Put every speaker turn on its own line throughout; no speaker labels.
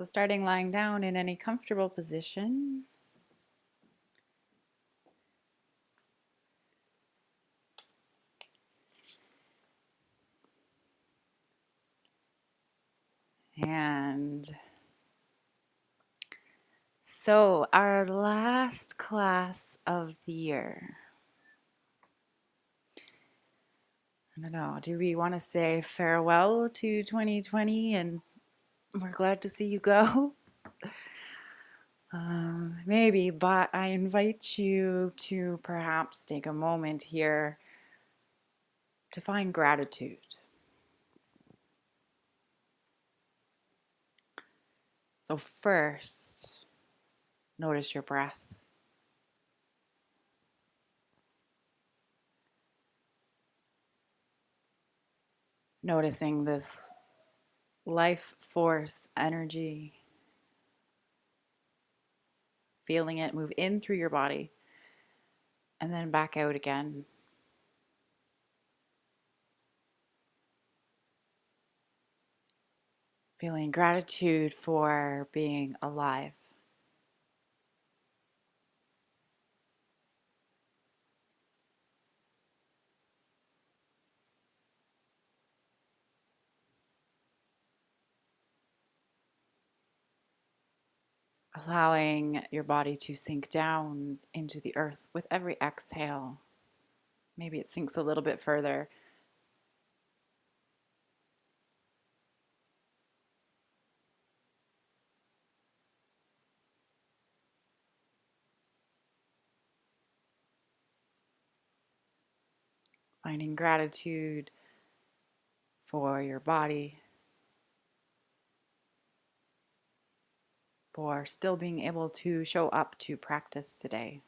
So starting lying down in any comfortable position. And so our last class of the year. I don't know, do we want to say farewell to 2020 and we're glad to see you go? Maybe, but I invite you to perhaps take a moment here to find gratitude. So first, notice your breath. Noticing this life force energy, feeling it move in through your body and then back out again. Feeling gratitude for being alive. Allowing your body to sink down into the earth with every exhale. Maybe it sinks a little bit further. Finding gratitude for your body, for still being able to show up to practice today.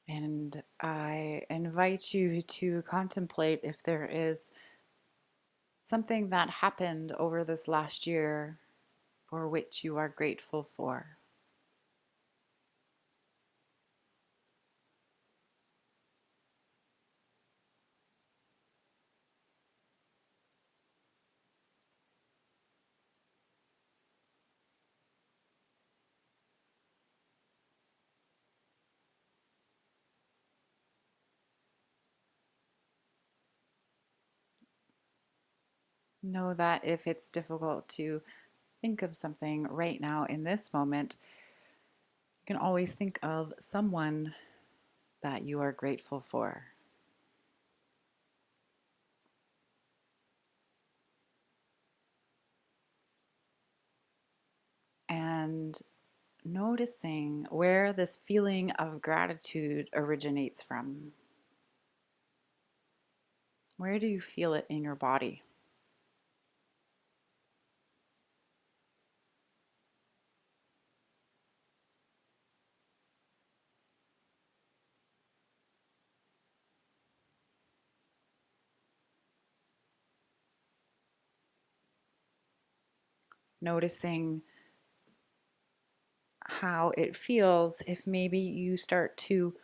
And I invite you to contemplate if there is something that happened over this last year for which you are grateful for. Know that if it's difficult to think of something right now in this moment, you can always think of someone that you are grateful for. And noticing where this feeling of gratitude originates from. Where do you feel it in your body? Noticing how it feels if maybe you start to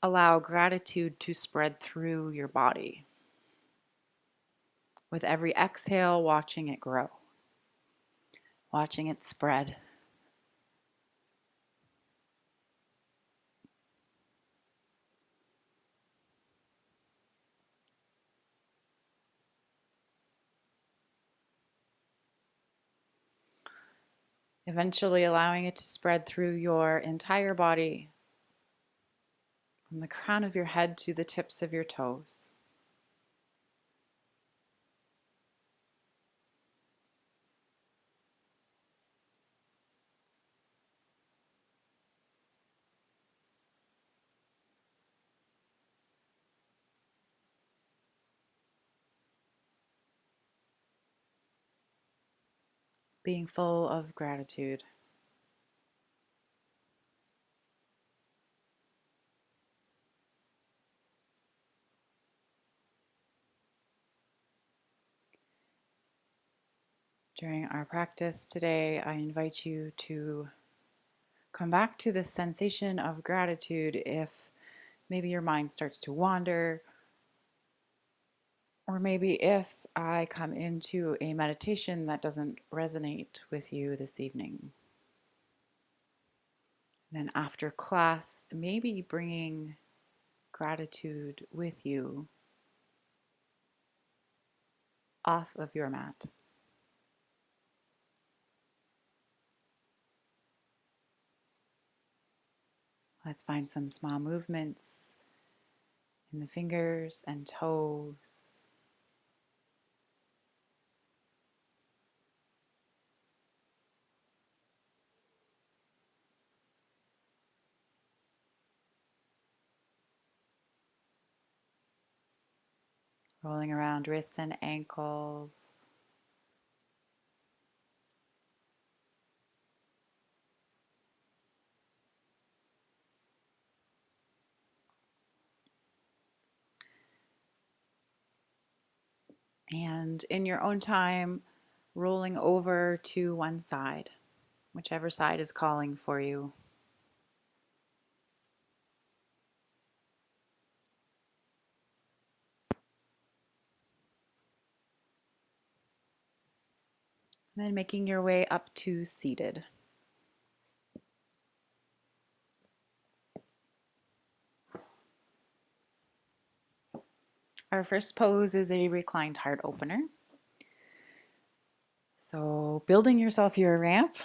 allow gratitude to spread through your body. With every exhale, watching it grow, watching it spread. Eventually allowing it to spread through your entire body, from the crown of your head to the tips of your toes. Being full of gratitude. During our practice today, I invite you to come back to the sensation of gratitude if maybe your mind starts to wander, or maybe if I come into a meditation that doesn't resonate with you this evening. Then after class, maybe bringing gratitude with you off of your mat. Let's find some small movements in the fingers and toes. Rolling around wrists and ankles. And in your own time, rolling over to one side, whichever side is calling for you. And then making your way up to seated. Our first pose is a reclined heart opener. So building yourself your ramp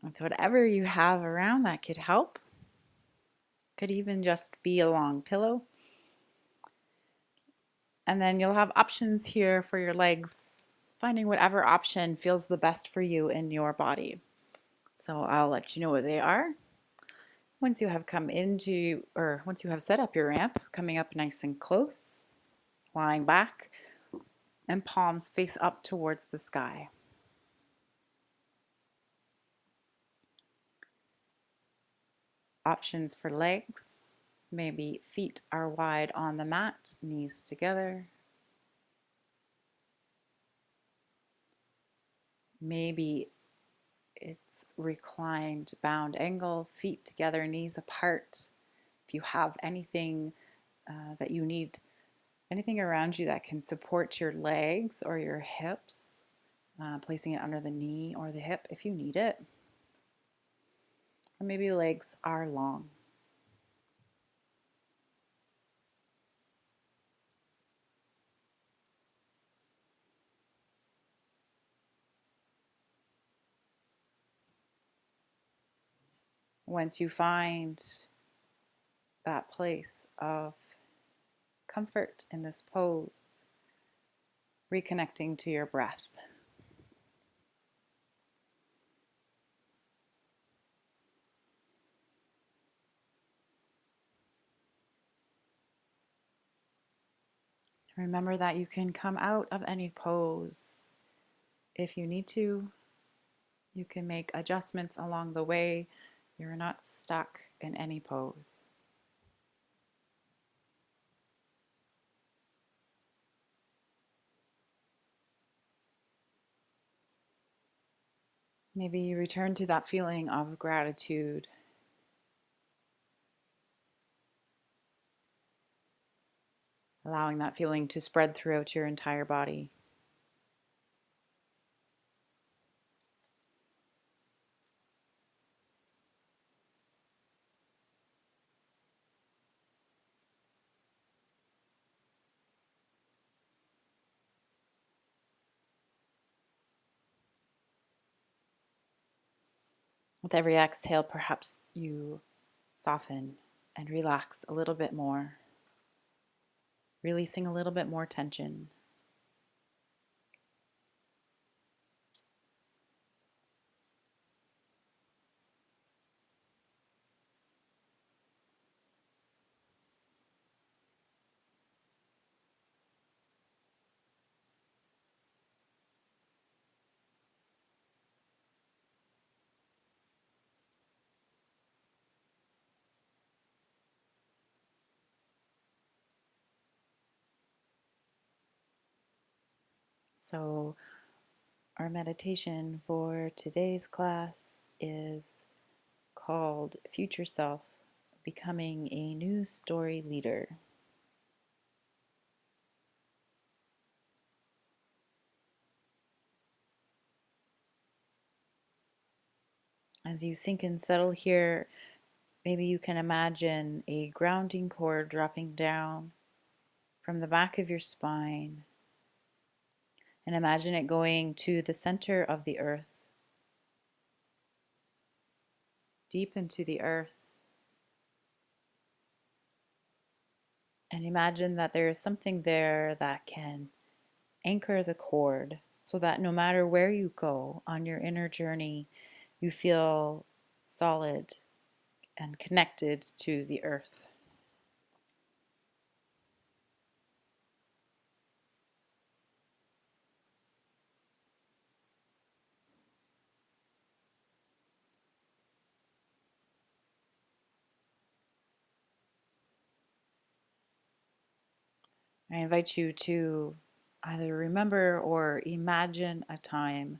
with whatever you have around that could help. Could even just be a long pillow. And then you'll have options here for your legs, finding whatever option feels the best for you in your body. So I'll let you know what they are. Once you have once you have set up your ramp, coming up nice and close, lying back, and palms face up towards the sky. Options for legs. Maybe feet are wide on the mat, knees together. Maybe it's reclined bound angle, feet together, knees apart. If you have anything that you need, anything around you that can support your legs or your hips, placing it under the knee or the hip if you need it. Or maybe legs are long. Once you find that place of comfort in this pose, reconnecting to your breath. Remember that you can come out of any pose if you need to. You can make adjustments along the way. You're not stuck in any pose. Maybe you return to that feeling of gratitude. Allowing that feeling to spread throughout your entire body. With every exhale, perhaps you soften and relax a little bit more, releasing a little bit more tension. So, our meditation for today's class is called Future Self, Becoming a New Story Leader. As you sink and settle here, maybe you can imagine a grounding cord dropping down from the back of your spine, and imagine it going to the center of the earth, deep into the earth. And imagine that there is something there that can anchor the cord so that no matter where you go on your inner journey, you feel solid and connected to the earth. I invite you to either remember or imagine a time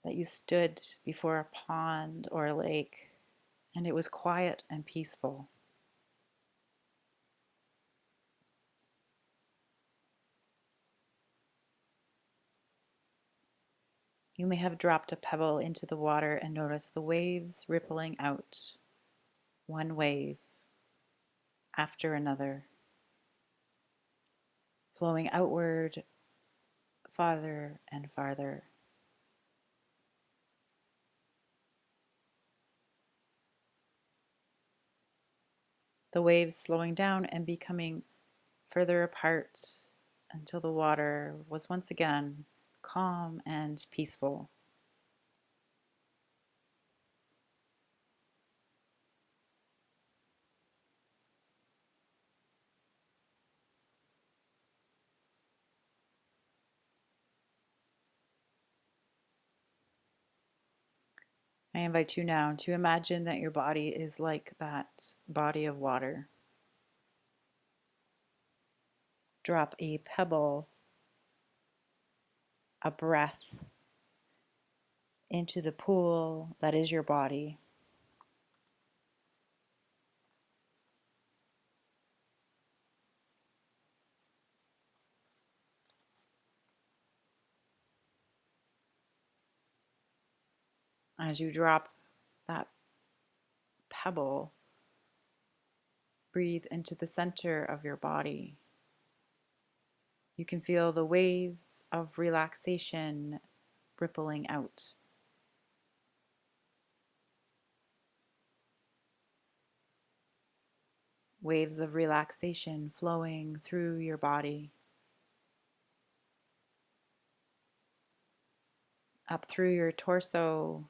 that you stood before a pond or a lake and it was quiet and peaceful. You may have dropped a pebble into the water and noticed the waves rippling out, one wave after another, flowing outward farther and farther. The waves slowing down and becoming further apart until the water was once again calm and peaceful. I invite you now to imagine that your body is like that body of water. Drop a pebble, a breath into the pool that is your body. As you drop that pebble, breathe into the center of your body. You can feel the waves of relaxation rippling out. Waves of relaxation flowing through your body, up through your torso,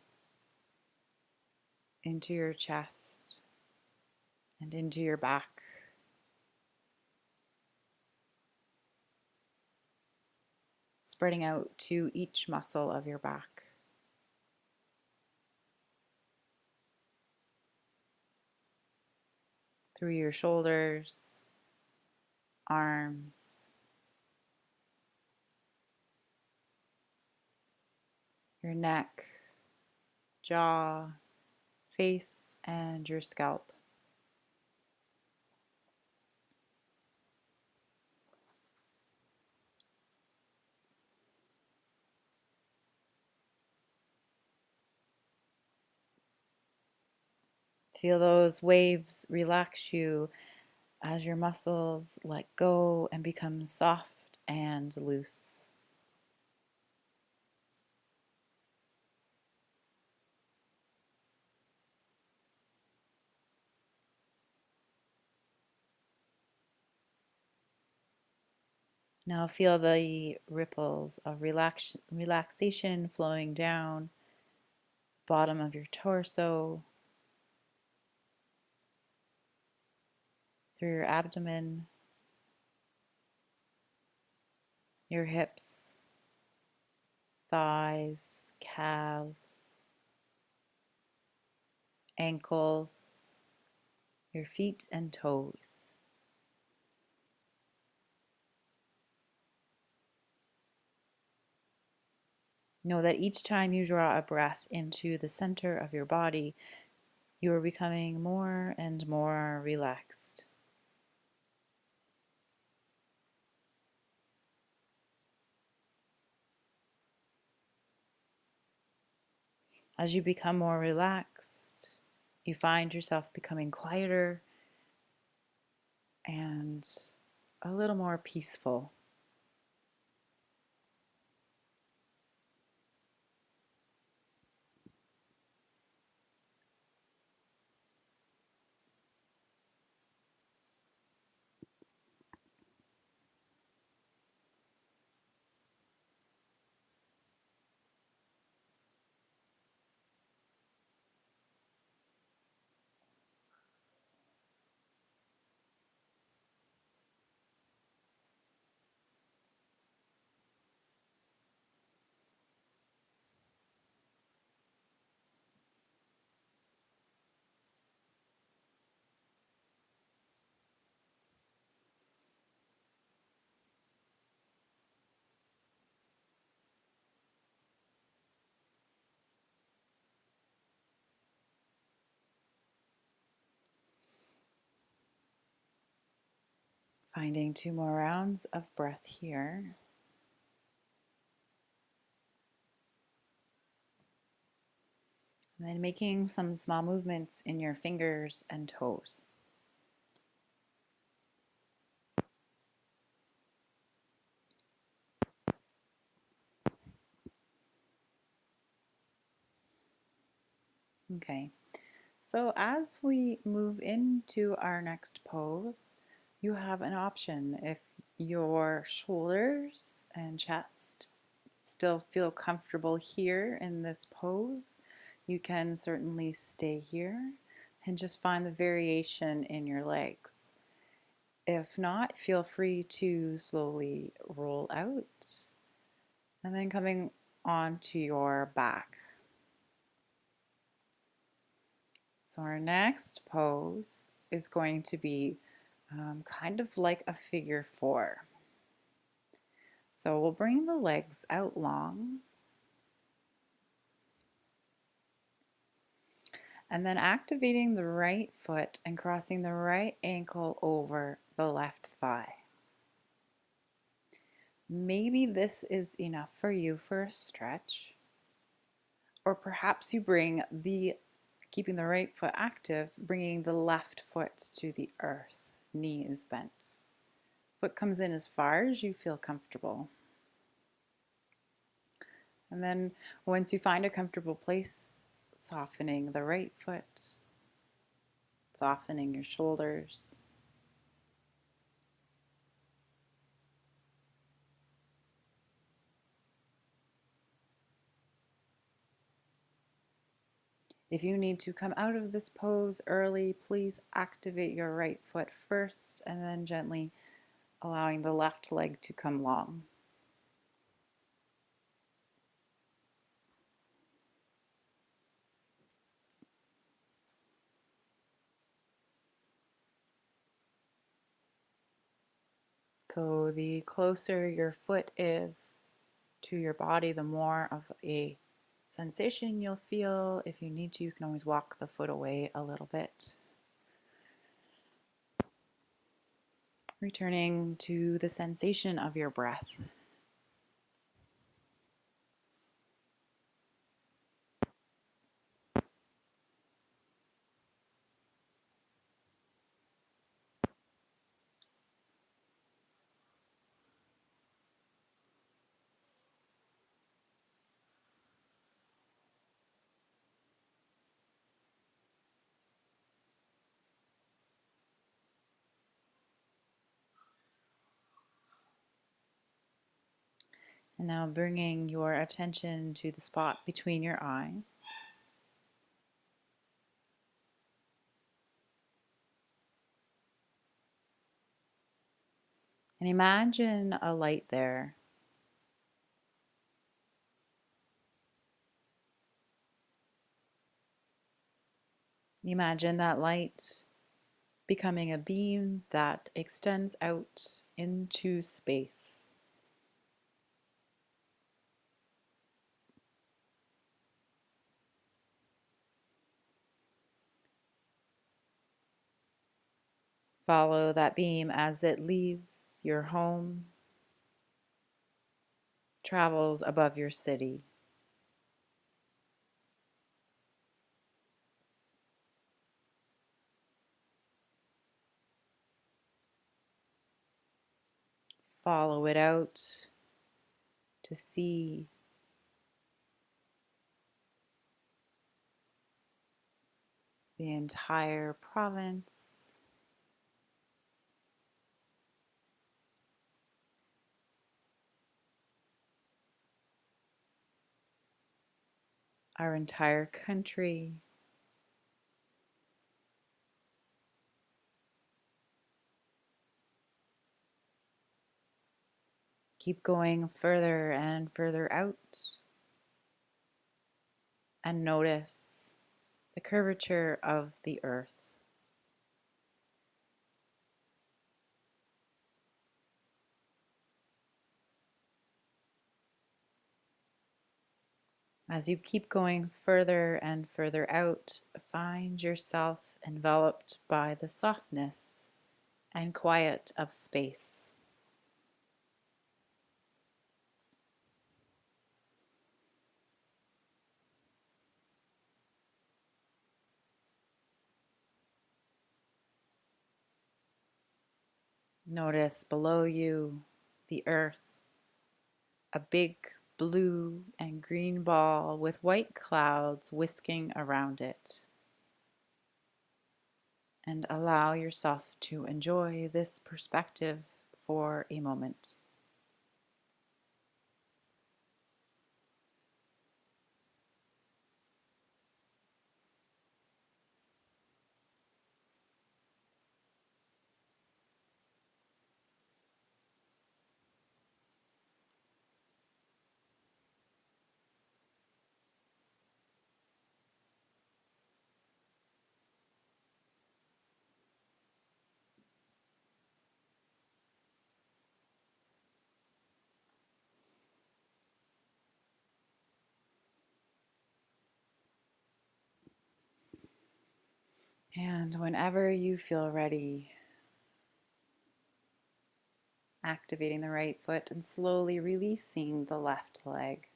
into your chest, and into your back. Spreading out to each muscle of your back. Through your shoulders, arms, your neck, jaw, face, and your scalp. Feel those waves relax you as your muscles let go and become soft and loose. Now feel the ripples of relaxation flowing down the bottom of your torso, through your abdomen, your hips, thighs, calves, ankles, your feet and toes. Know that each time you draw a breath into the center of your body, you are becoming more and more relaxed. As you become more relaxed, you find yourself becoming quieter and a little more peaceful. Finding 2 more rounds of breath here. And then making some small movements in your fingers and toes. Okay, so as we move into our next pose, you have an option. If your shoulders and chest still feel comfortable here in this pose, you can certainly stay here and just find the variation in your legs. If not, feel free to slowly roll out and then coming onto your back. So our next pose is going to be kind of like a figure 4. So we'll bring the legs out long and then activating the right foot and crossing the right ankle over the left thigh. Maybe this is enough for you for a stretch, or perhaps you bring keeping the right foot active, bringing the left foot to the earth. Knee is bent. Foot comes in as far as you feel comfortable. And then once you find a comfortable place, softening the right foot, softening your shoulders. If you need to come out of this pose early, please activate your right foot first and then gently allowing the left leg to come long. So the closer your foot is to your body, the more of a sensation you'll feel. If you need to, you can always walk the foot away a little bit. Returning to the sensation of your breath. And now bringing your attention to the spot between your eyes. And imagine a light there. Imagine that light becoming a beam that extends out into space. Follow that beam as it leaves your home, travels above your city. Follow it out to see the entire province, our entire country. Keep going further and further out and notice the curvature of the earth. As you keep going further and further out, find yourself enveloped by the softness and quiet of space. Notice below you the earth, a big blue and green ball with white clouds whisking around it. And allow yourself to enjoy this perspective for a moment. And whenever you feel ready, activating the right foot and slowly releasing the left leg.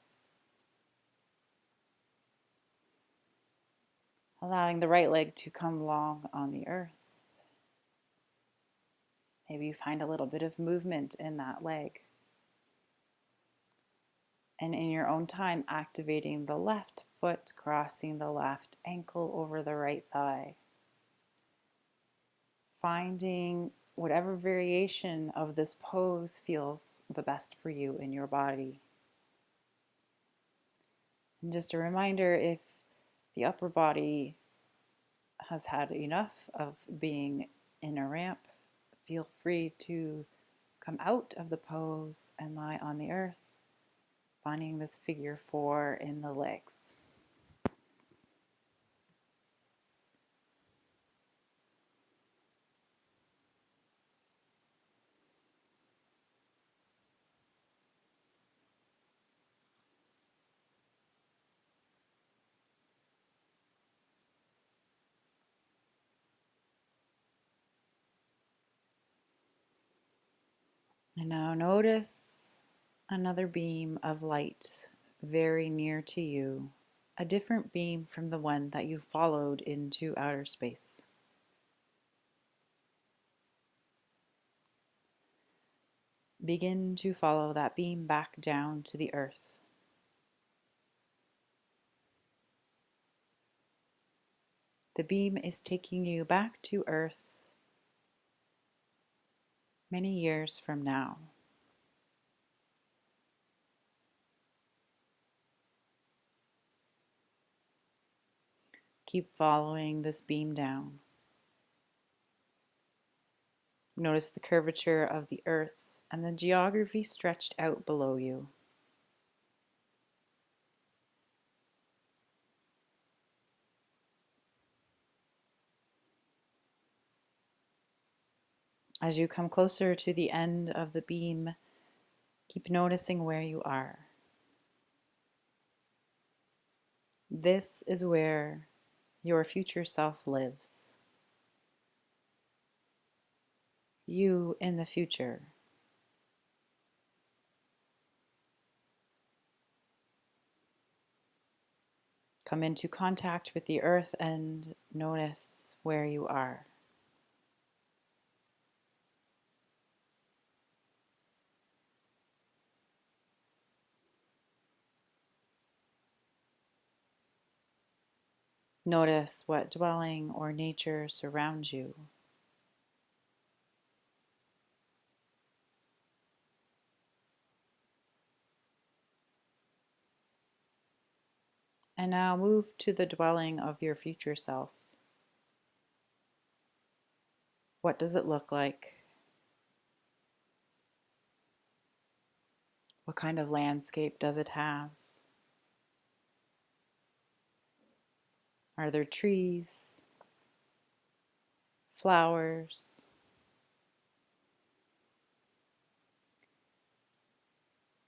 Allowing the right leg to come long on the earth. Maybe you find a little bit of movement in that leg. And in your own time, activating the left foot, crossing the left ankle over the right thigh. Finding whatever variation of this pose feels the best for you in your body. And just a reminder, if the upper body has had enough of being in a ramp, feel free to come out of the pose and lie on the earth, finding this figure 4 in the legs. And now notice another beam of light very near to you, a different beam from the one that you followed into outer space. Begin to follow that beam back down to the earth. The beam is taking you back to earth many years from now. Keep following this beam down. Notice the curvature of the earth and the geography stretched out below you. As you come closer to the end of the beam, keep noticing where you are. This is where your future self lives. you in the future. Come into contact with the earth and notice where you are. Notice what dwelling or nature surrounds you. And now move to the dwelling of your future self. What does it look like? What kind of landscape does it have? Are there trees, flowers?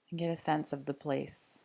And get a sense of the place.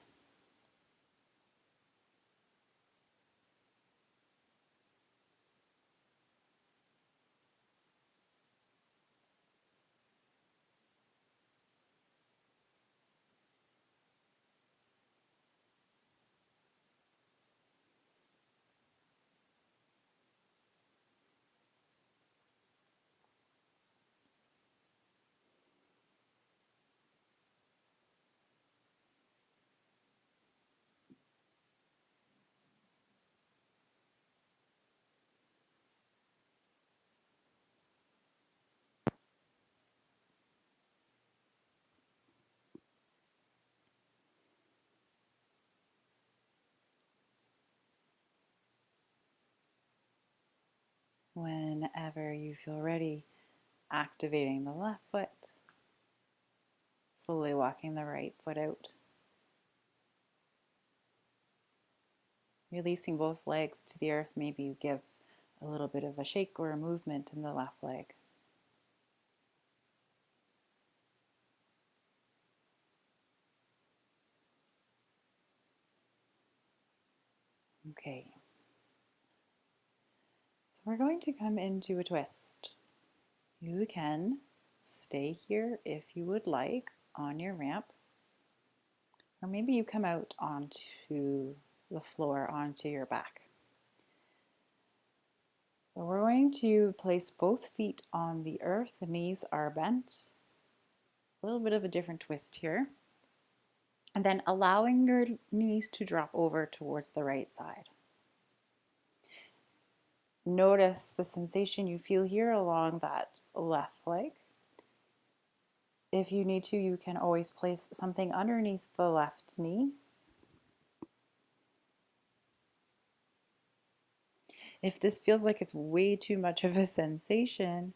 Whenever you feel ready, activating the left foot, slowly walking the right foot out, releasing both legs to the earth. Maybe you give a little bit of a shake or a movement in the left leg. Okay, so we're going to come into a twist. You can stay here if you would like on your ramp, or maybe you come out onto the floor, onto your back. So we're going to place both feet on the earth. The knees are bent. A little bit of a different twist here. And then allowing your knees to drop over towards the right side. Notice the sensation you feel here along that left leg. If you need to, you can always place something underneath the left knee. If this feels like it's way too much of a sensation,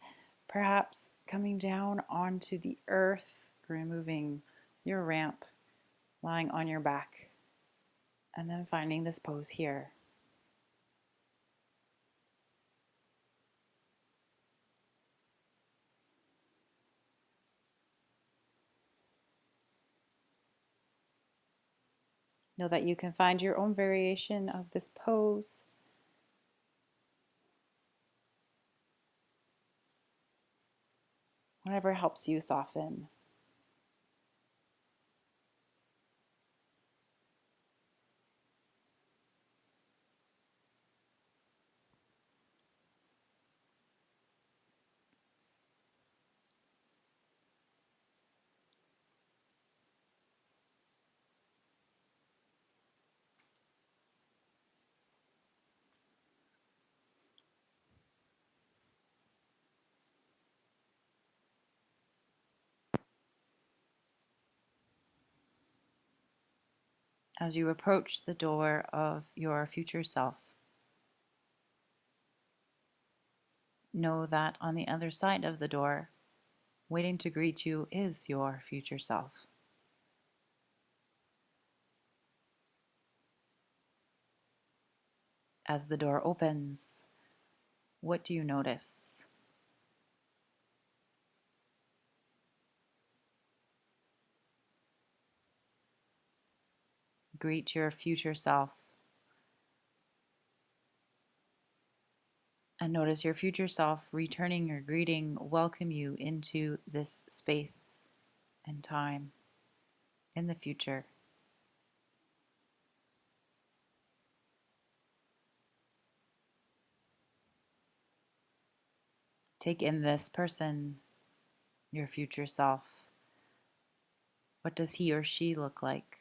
perhaps coming down onto the earth, removing your ramp, lying on your back, and then finding this pose here. Know that you can find your own variation of this pose. Whatever helps you soften. As you approach the door of your future self, know that on the other side of the door, waiting to greet you, is your future self. As the door opens, what do you notice? Greet your future self And notice your future self returning your greeting, welcome you into this space and time in the future. Take in this person, your future self. What does he or she look like?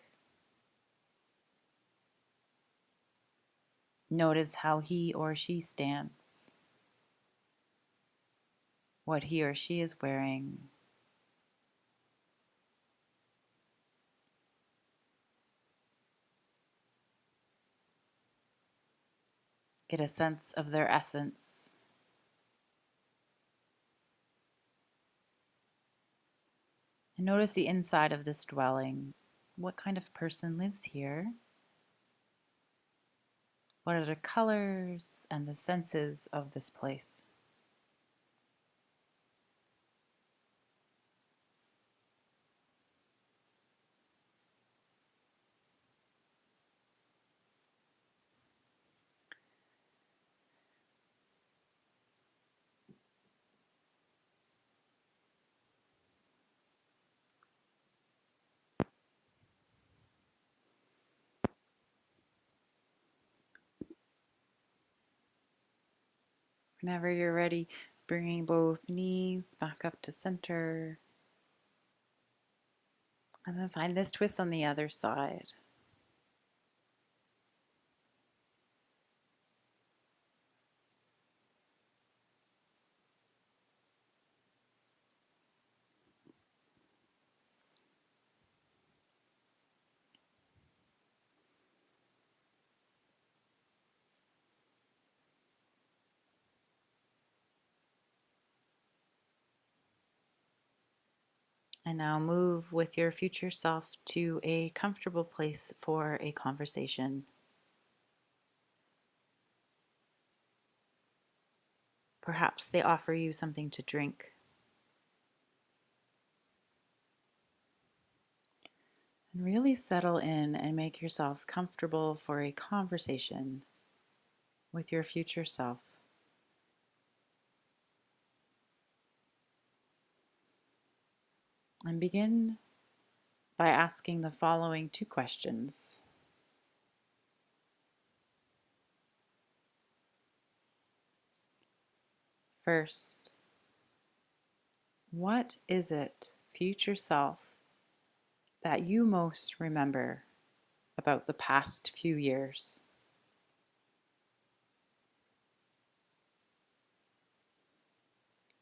Notice how he or she stands, what he or she is wearing. Get a sense of their essence. And notice the inside of this dwelling. What kind of person lives here? What are the colors and the senses of this place? Whenever you're ready, bringing both knees back up to center. And then find this twist on the other side. And now move with your future self to a comfortable place for a conversation. Perhaps they offer you something to drink. And really settle in and make yourself comfortable for a conversation with your future self. And begin by asking the following two questions. First, what is it, future self, that you most remember about the past few years?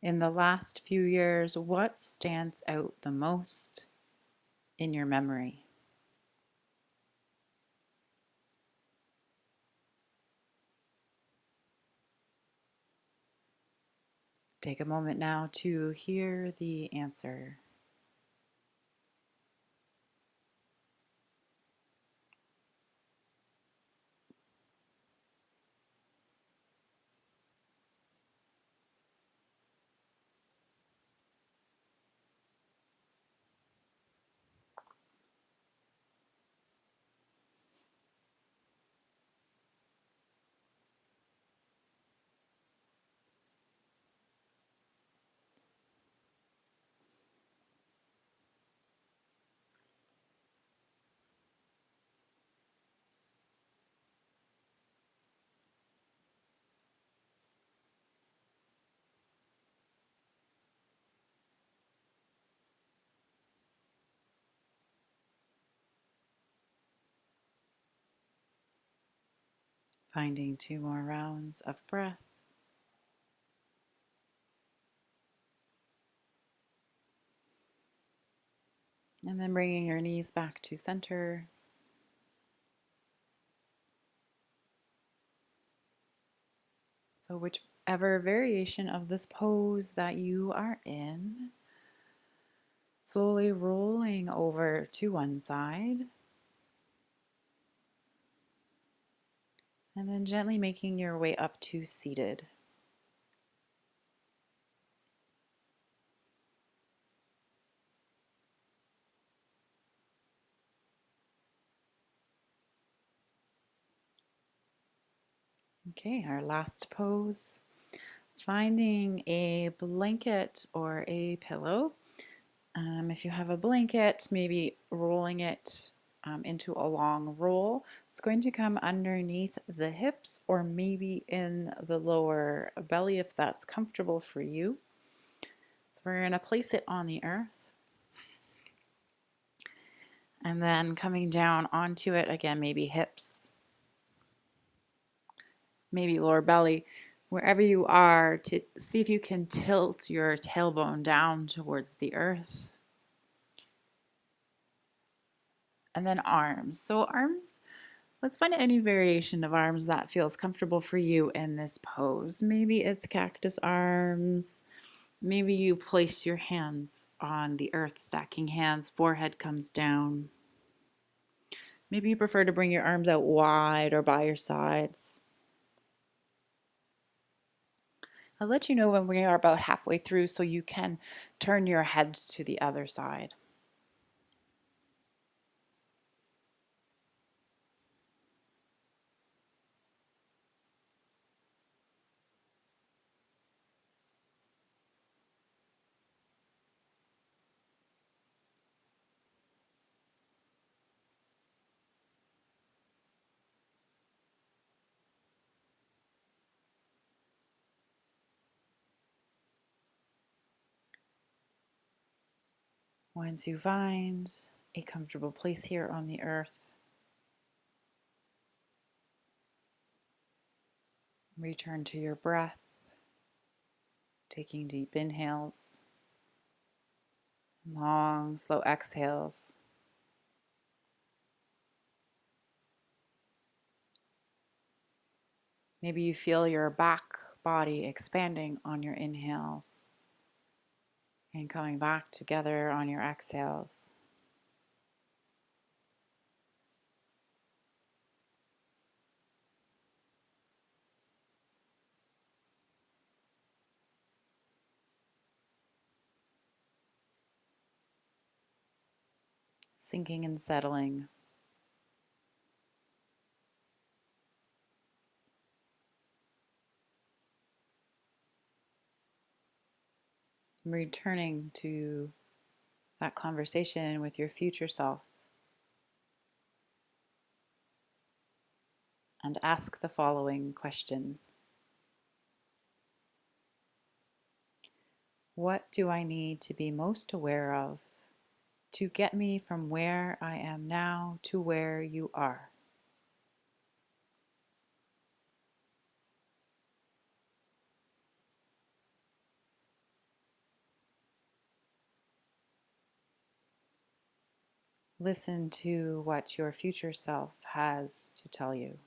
In the last few years, what stands out the most in your memory? Take a moment now to hear the answer. Finding 2 more rounds of breath. And then bringing your knees back to center. So, whichever variation of this pose that you are in, slowly rolling over to one side. And then gently making your way up to seated. Okay, our last pose. finding a blanket or a pillow. If you have a blanket, maybe rolling it into a long roll. It's going to come underneath the hips or maybe in the lower belly if that's comfortable for you. So we're going to place it on the earth. And then coming down onto it again, maybe hips, maybe lower belly, wherever you are, to see if you can tilt your tailbone down towards the earth. And then arms. So arms, let's find any variation of arms that feels comfortable for you in this pose. Maybe it's cactus arms. Maybe you place your hands on the earth, stacking hands, forehead comes down. Maybe you prefer to bring your arms out wide or by your sides. I'll let you know when we are about halfway through so you can turn your head to the other side. Once you find a comfortable place here on the earth, return to your breath, taking deep inhales, long, slow exhales. Maybe you feel your back body expanding on your inhales and coming back together on your exhales. Sinking and settling. Returning to that conversation with your future self. And ask the following question. What do I need to be most aware of to get me from where I am now to where you are? Listen to what your future self has to tell you.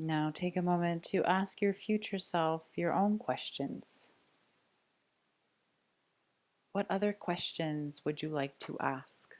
Now take a moment to ask your future self your own questions. What other questions would you like to ask?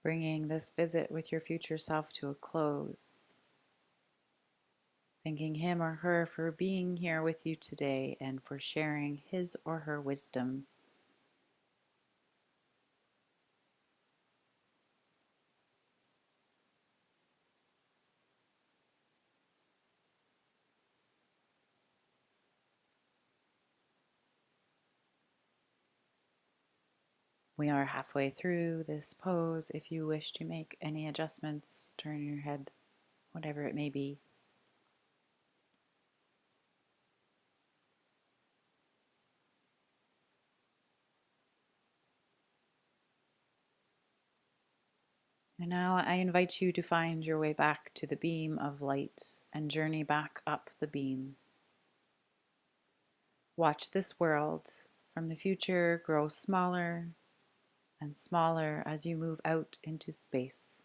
Bringing this visit with your future self to a close. Thanking him or her for being here with you today and for sharing his or her wisdom. We are halfway through this pose. If you wish to make any adjustments, turn your head, whatever it may be. And now I invite you to find your way back to the beam of light and journey back up the beam. Watch this world from the future grow smaller and smaller as you move out into space.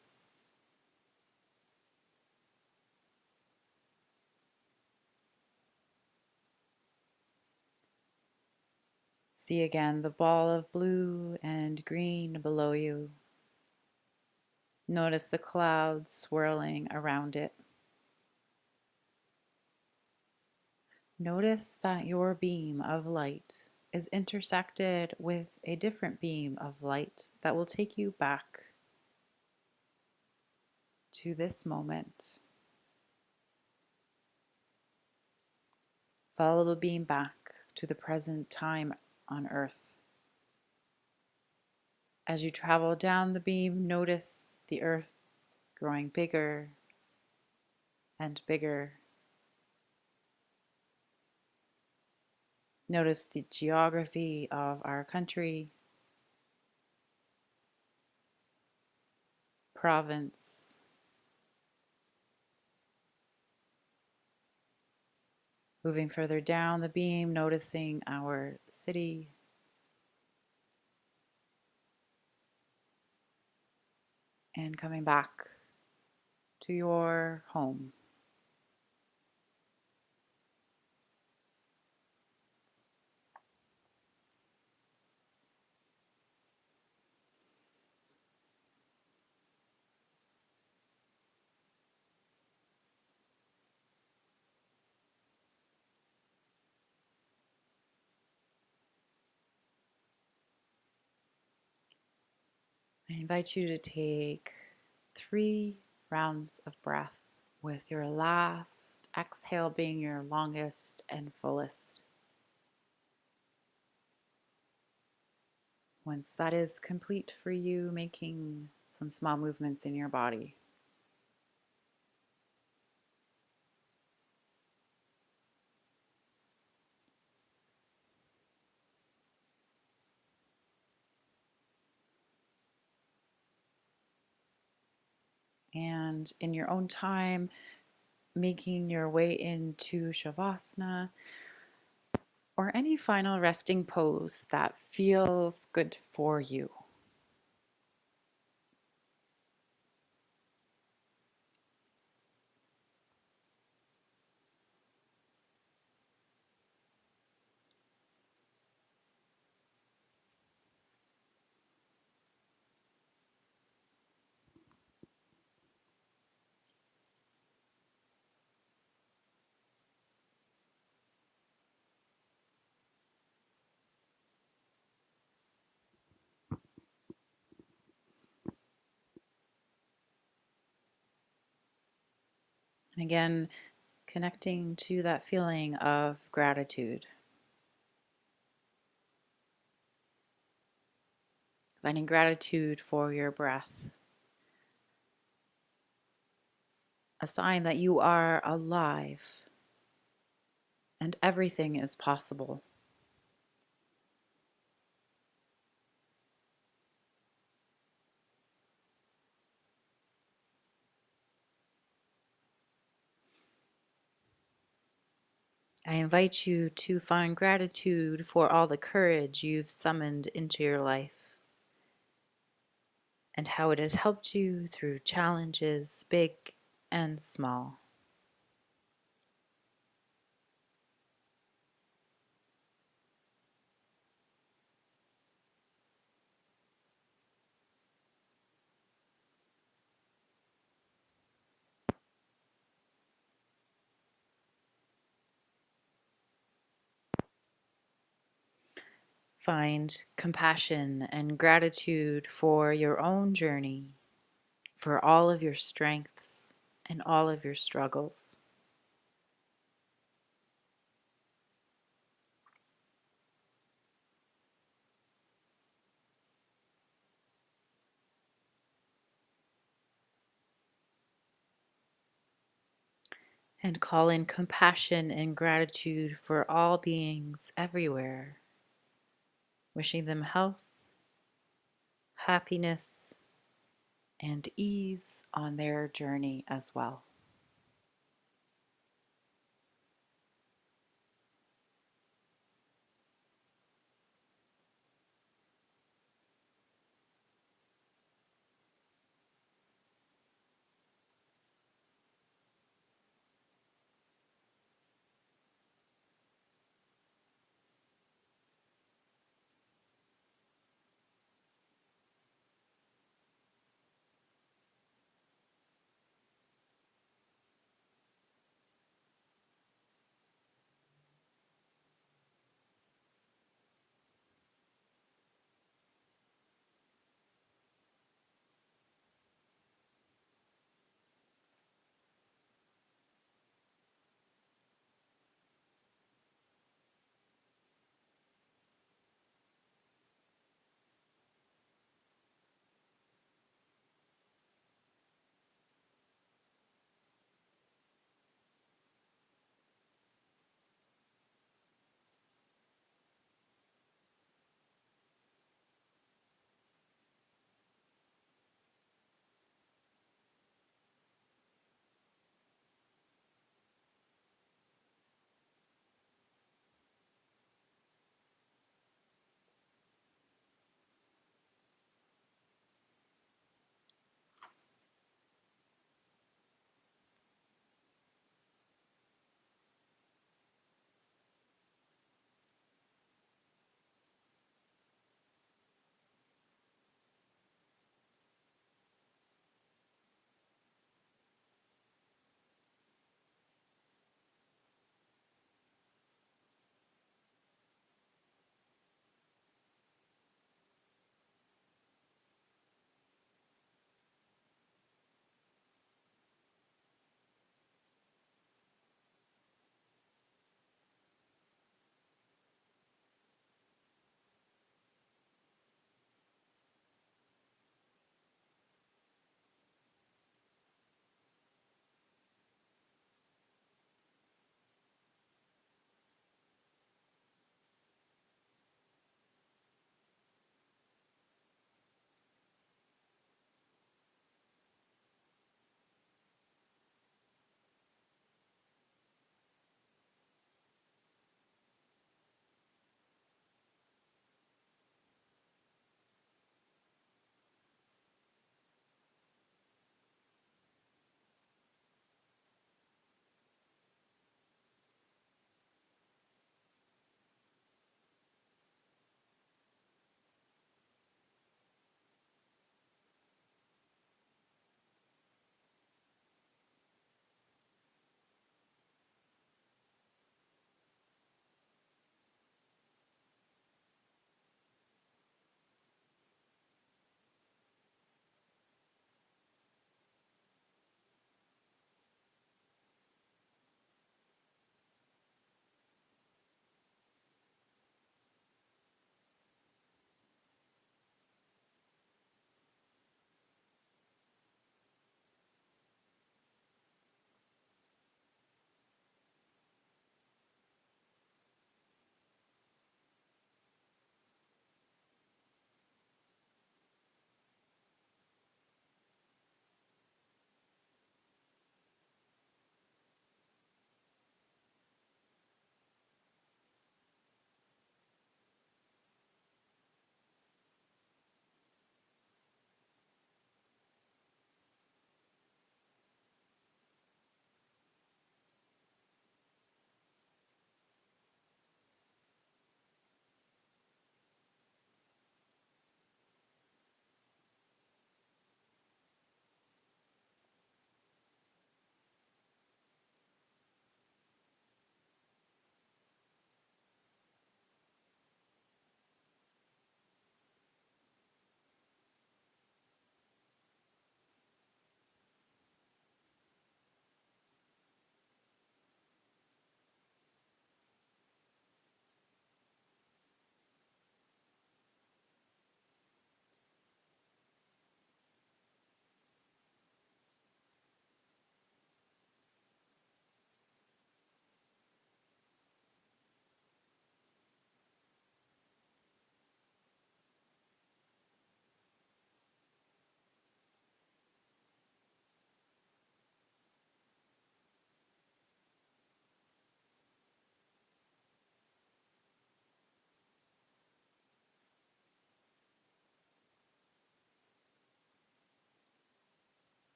See again the ball of blue and green below you. Notice the clouds swirling around it. Notice that your beam of light is intersected with a different beam of light that will take you back to this moment. Follow the beam back to the present time on Earth. As you travel down the beam, notice the Earth growing bigger and bigger. Notice the geography of our country, province. Moving further down the beam, noticing our city, and coming back to your home. I invite you to take 3 rounds of breath, with your last exhale being your longest and fullest. Once that is complete for you, making some small movements in your body. And in your own time, making your way into Shavasana or any final resting pose that feels good for you. And again, connecting to that feeling of gratitude. Finding gratitude for your breath. A sign that you are alive and everything is possible. I invite you to find gratitude for all the courage you've summoned into your life and how it has helped you through challenges, big and small. Find compassion and gratitude for your own journey, for all of your strengths and all of your struggles. And call in compassion and gratitude for all beings everywhere, wishing them health, happiness, and ease on their journey as well.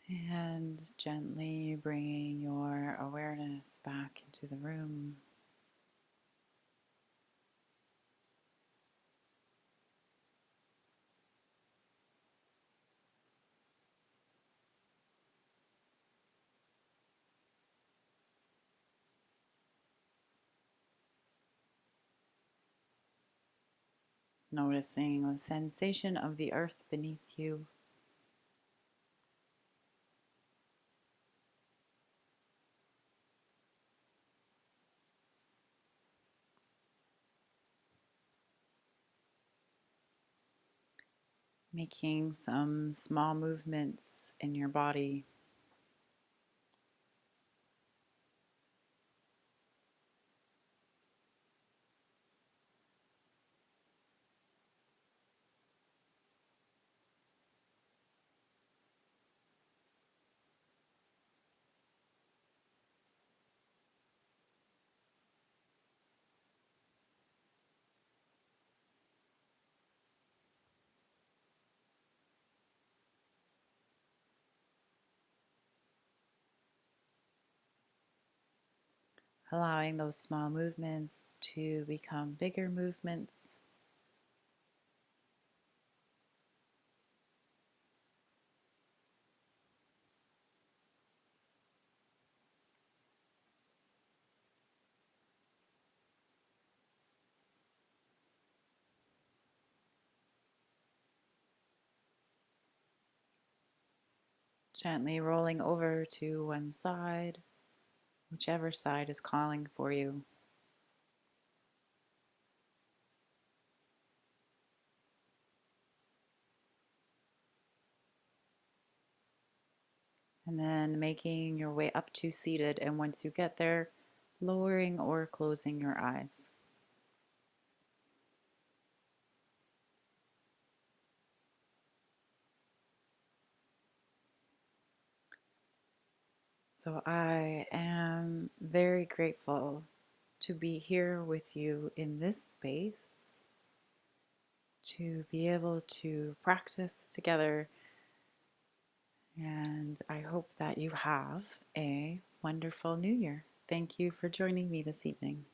And gently bringing your awareness back into the room. Noticing the sensation of the earth beneath you. Making some small movements in your body. Allowing those small movements to become bigger movements. Gently rolling over to one side, whichever side is calling for you. And then making your way up to seated. And once you get there, lowering or closing your eyes. So I am very grateful to be here with you in this space, to be able to practice together. And I hope that you have a wonderful new year. Thank you for joining me this evening.